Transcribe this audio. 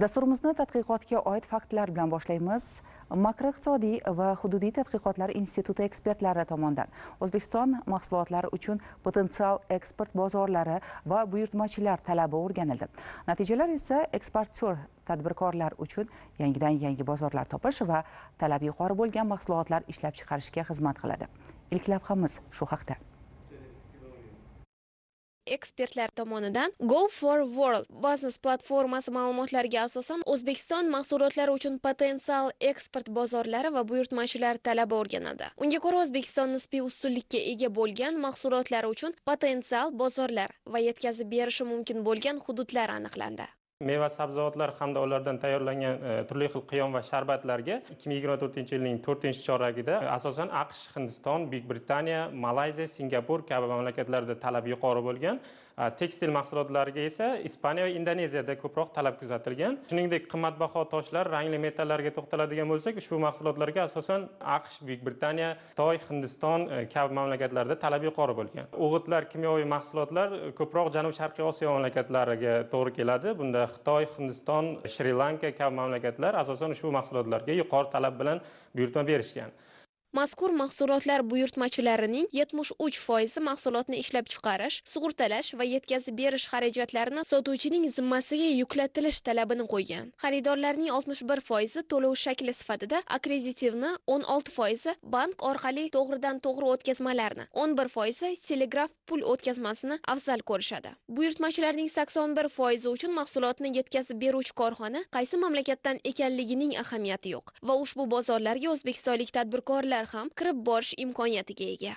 Dasturimizni tadqiqotga oid faktlar bilan boshlaymiz. Makroiqtisodiy va hududiy tadqiqotlar instituti ekspertlari tomonidan O'zbekiston mahsulotlari uchun potensial eksport bozorlari va buyurtmachilar talabi o'rganildi. Natijalar esa eksportyor tadbirkorlar uchun yangi bozorlar topish va talabi yuqori bo'lgan mahsulotlar ishlab chiqarishga xizmat qiladi. Ilk lavhamiz shu haqda. Ekspertlar tomonidan Go for World biznes platformasi ma'lumotlariga asosan O'zbekiston mahsulotlari uchun potensial eksport bozorlari va buyurtmachilar talabi o'rganildi. Unga ko'ra O'zbekiston nisbiy ustunlikka ega bo'lgan mahsulotlari uchun potensial bozorlar va yetkazib berishi mumkin bo'lgan hududlar aniqlandi. Meva sabzavotlar hamda ulardan tayyorlangan turli xil qiyom va sharbatlarga 2024-yilning 4-choragida asosan AQSh, Hindiston, Buyuk Britaniya, Malayziya, Singapur kabi mamlakatlarda talab yuqori bo'lgan. Tekstil mahsulotlariga esa Ispaniya va Indoneziyada ko'proq talab kuzatilgan. Shuningdek, qimmatbaho toshlar, rangli metallarga to'xtaladigan bo'lsak, ushbu mahsulotlarga asosan AQSh, Buyuk Britaniya, Xitoy, Hindiston kabi mamlakatlarda talab yuqori bo'lgan. O'g'itlar, kimyoviy mahsulotlar ko'proq Janubi-Sharqiy Osiyo mamlakatlariga to'g'ri keladi. Bunda Xitoy, Hindiston, Shri-Lanka kabi mamlakatlar asosan ushbu mahsulotlarga yuqori talab bilan buyurtma berishgan. Mazkur mahsulotlar buyurtmachilarining 73% mahsulotni ishlab chiqarish, sug'urtalash va yetkazib berish xarajatlarini sotuvchining zimmasiga yuklatilish talabini qo'ygan. Xaridorlarning 61% to'lov shakli sifatida akkreditivni, 16% bank orqali to'g'ridan-to'g'ri o'tkazmalarni, 11% telegraf pul o'tkazmasini afzal ko'rishadi. Buyurtmachilarning 81% uchun mahsulotni yetkazib beruvchi korxona qaysi mamlakatdan ekanligining ahamiyati yo'q va ushbu bozorlarga o'zbekistonlik tadbirkorlar ham kirib borish imkoniyatiga ega.